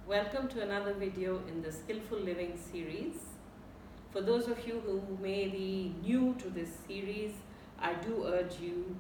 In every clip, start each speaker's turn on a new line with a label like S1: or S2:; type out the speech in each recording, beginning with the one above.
S1: Welcome to another video in the Skillful Living series. For those of you who may be new to this series, I do urge you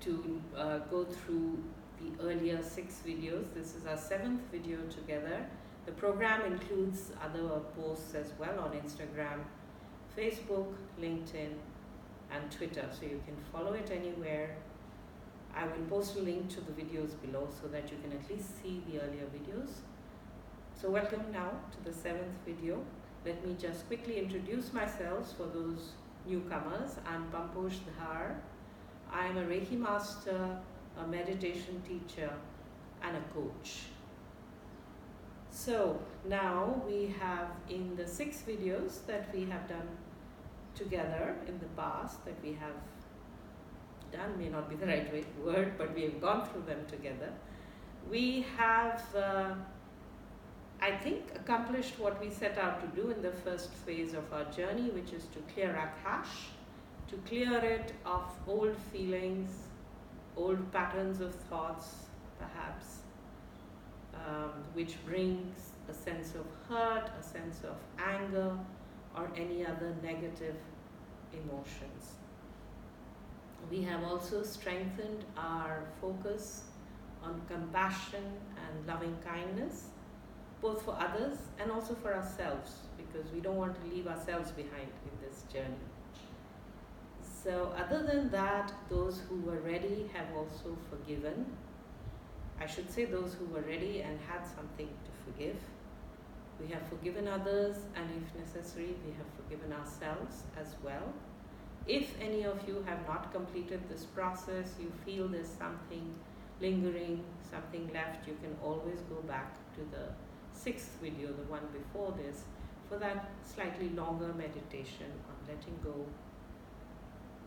S1: to go through the earlier 6 videos. This is our 7th video together. The program includes other posts as well on Instagram, Facebook, LinkedIn, and Twitter, so you can follow it anywhere. I will post a link to the videos below so that you can at least see the earlier videos. So welcome now to the 7th video. Let me just quickly introduce myself for those newcomers. I'm Pamposh Dhar. I am a Reiki master, a meditation teacher, and a coach. So now we have, in the 6 videos that we have done together in the past, that we have done, may not be the right word, but we have gone through them together. We have, I think, accomplished what we set out to do in the first phase of our journey, which is to clear our cache, to clear it of old feelings, old patterns of thoughts, perhaps, which brings a sense of hurt, a sense of anger, or any other negative emotions. We have also strengthened our focus on compassion and loving kindness, both for others and also for ourselves, because we don't want to leave ourselves behind in this journey. So other than that, those who were ready have also forgiven. I should say those who were ready and had something to forgive. We have forgiven others, and if necessary, we have forgiven ourselves as well. If any of you have not completed this process, you feel there's something lingering, something left, you can always go back to the 6th video, the one before this, for that slightly longer meditation on letting go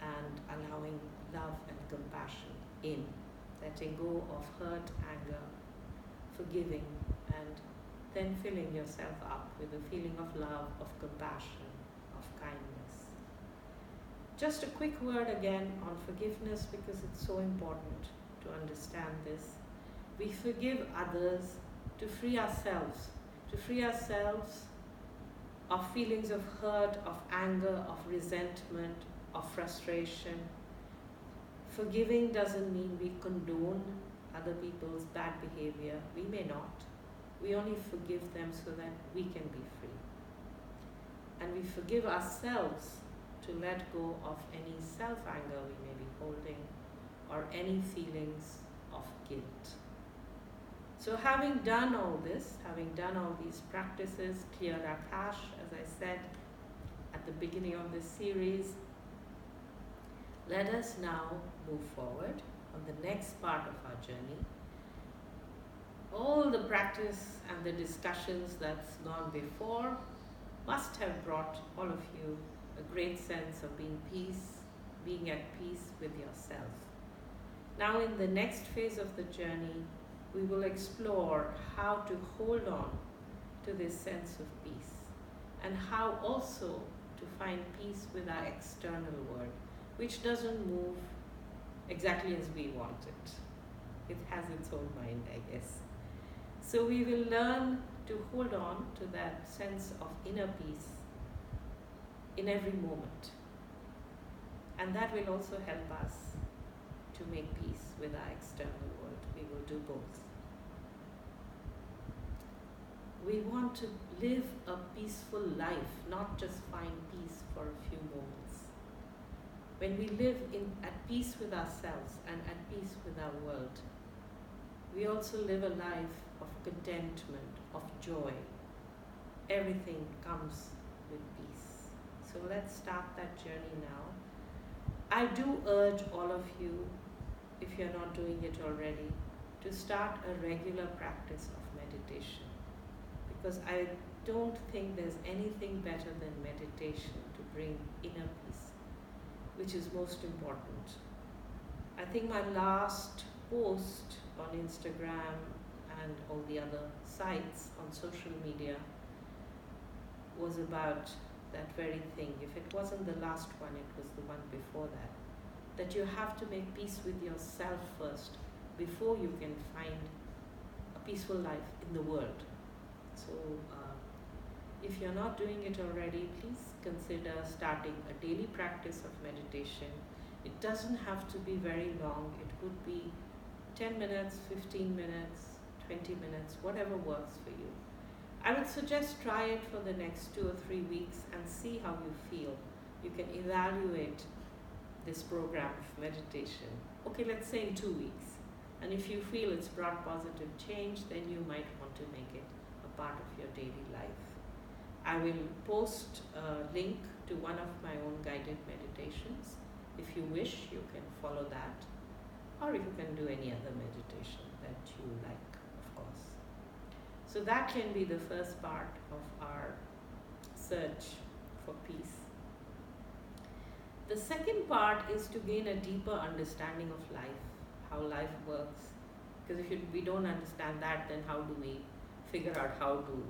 S1: and allowing love and compassion in, letting go of hurt, anger, forgiving, and then filling yourself up with a feeling of love, of compassion, of kindness. Just a quick word again on forgiveness, because it's so important to understand this. We forgive others to free ourselves of feelings of hurt, of anger, of resentment, of frustration. Forgiving doesn't mean we condone other people's bad behavior. We may not. We only forgive them so that we can be free. And we forgive ourselves to let go of any self-anger we may be holding or any feelings of guilt. So having done all this, having done all these practices, cleared our cache, as I said at the beginning of this series, let us now move forward on the next part of our journey. All the practice and the discussions that's gone before must have brought all of you a great sense of being at peace with yourself. Now in the next phase of the journey, we will explore how to hold on to this sense of peace, and how also to find peace with our external world, which doesn't move exactly as we want it. It has its own mind, I guess. So we will learn to hold on to that sense of inner peace in every moment. And that will also help us to make peace with our external world. We will do both. We want to live a peaceful life, not just find peace for a few moments. When we live at peace with ourselves and at peace with our world, we also live a life of contentment, of joy. Everything comes with peace. So let's start that journey now. I do urge all of you, if you're not doing it already, to start a regular practice of meditation. Because I don't think there's anything better than meditation to bring inner peace, which is most important. I think my last post on Instagram and all the other sites on social media was about that very thing. If it wasn't the last one, it was the one before that. That you have to make peace with yourself first before you can find a peaceful life in the world. So if you're not doing it already, please consider starting a daily practice of meditation. It doesn't have to be very long. It could be 10 minutes, 15 minutes, 20 minutes, whatever works for you. I would suggest try it for the next 2 or 3 weeks and see how you feel. You can evaluate this program of meditation. Okay, let's say in 2 weeks. And if you feel it's brought positive change, then you might want to make it a part of your daily life. I will post a link to one of my own guided meditations. If you wish, you can follow that. Or you can do any other meditation that you like, of course. So that can be the first part of our search for peace. The second part is to gain a deeper understanding of life, how life works. Because if we don't understand that, then how do we figure out how to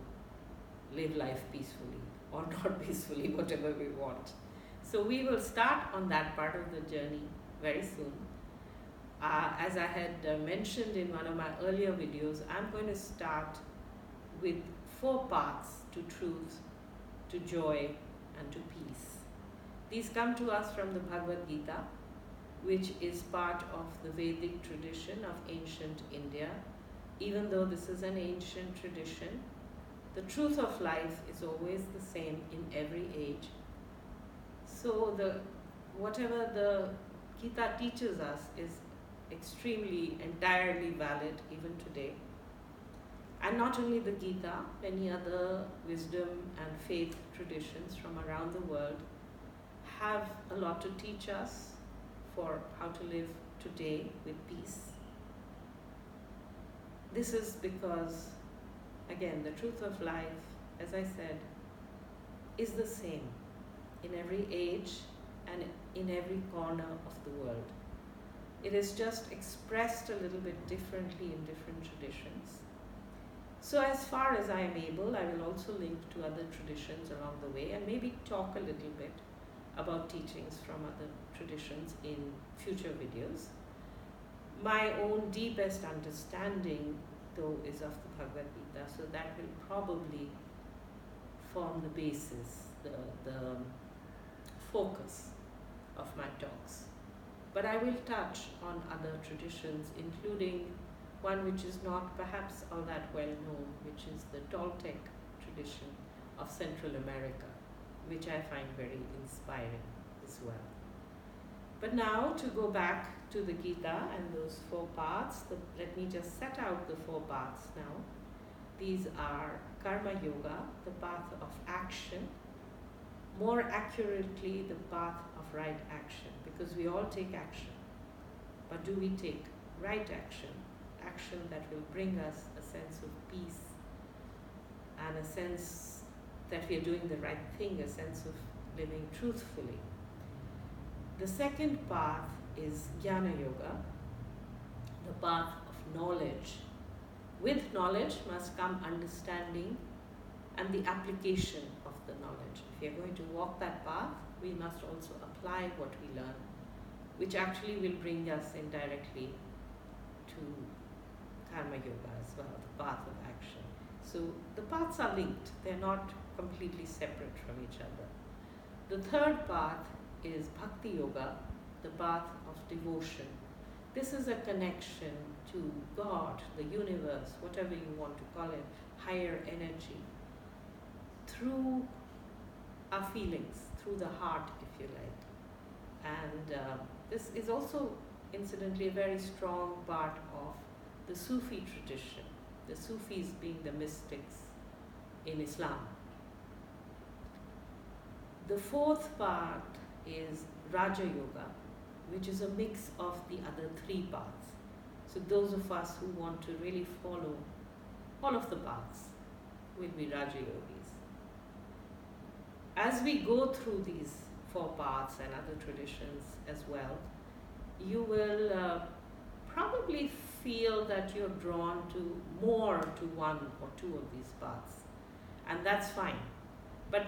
S1: live life peacefully or not peacefully, whatever we want. So we will start on that part of the journey very soon. As I had mentioned in one of my earlier videos, I'm going to start with 4 paths to truth, to joy, and to peace. These come to us from the Bhagavad Gita, which is part of the Vedic tradition of ancient India. Even though this is an ancient tradition, the truth of life is always the same in every age. So whatever the Gita teaches us is extremely, entirely valid even today. And not only the Gita, many other wisdom and faith traditions from around the world have a lot to teach us for how to live today with peace. This is because, again, the truth of life, as I said, is the same in every age and in every corner of the world. It is just expressed a little bit differently in different traditions. So as far as I am able, I will also link to other traditions along the way and maybe talk a little bit about teachings from other traditions in future videos. My own deepest understanding, though, is of the Bhagavad Gita, so that will probably form the basis, the focus of my talks. But I will touch on other traditions, including one which is not perhaps all that well known, which is the Toltec tradition of Central America, which I find very inspiring as well. But now, to go back to the Gita and those 4 paths, let me just set out the 4 paths now. These are Karma Yoga, the path of action, more accurately the path of right action, because we all take action. But do we take right action? Action that will bring us a sense of peace and a sense that we are doing the right thing, a sense of living truthfully. The second path is Jnana Yoga, the path of knowledge. With knowledge must come understanding and the application of the knowledge. If we are going to walk that path, we must also apply what we learn, which actually will bring us indirectly to Karma Yoga as well, the path of action. So the paths are linked, they're not completely separate from each other. The third path is Bhakti Yoga, the path of devotion. This is a connection to God, the universe, whatever you want to call it, higher energy, through our feelings, through the heart, if you like. And this is also, incidentally, a very strong part of the Sufi tradition, the Sufis being the mystics in Islam. The fourth part is Raja Yoga, which is a mix of the other 3 paths. So those of us who want to really follow all of the paths will be Raja Yogis. As we go through these 4 paths and other traditions as well, you will probably feel that you're drawn to more to 1 or 2 of these paths. And that's fine. But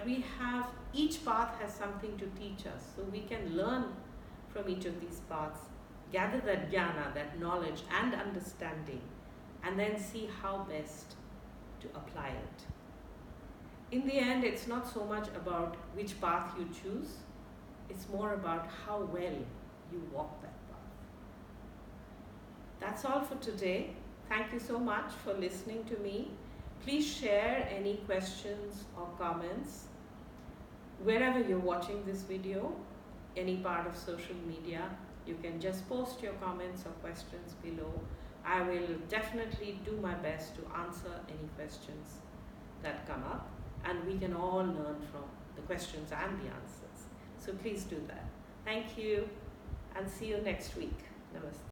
S1: each path has something to teach us. So we can learn from each of these paths, gather that jnana, that knowledge and understanding, and then see how best to apply it. in the end, it's not so much about which path you choose, it's more about how well you walk that path. That's all for today. Thank you so much for listening to me. Please share any questions or comments wherever you're watching this video, any part of social media. You can just post your comments or questions below. I will definitely do my best to answer any questions that come up, and we can all learn from the questions and the answers. So please do that. Thank you, and see you next week. Namaste.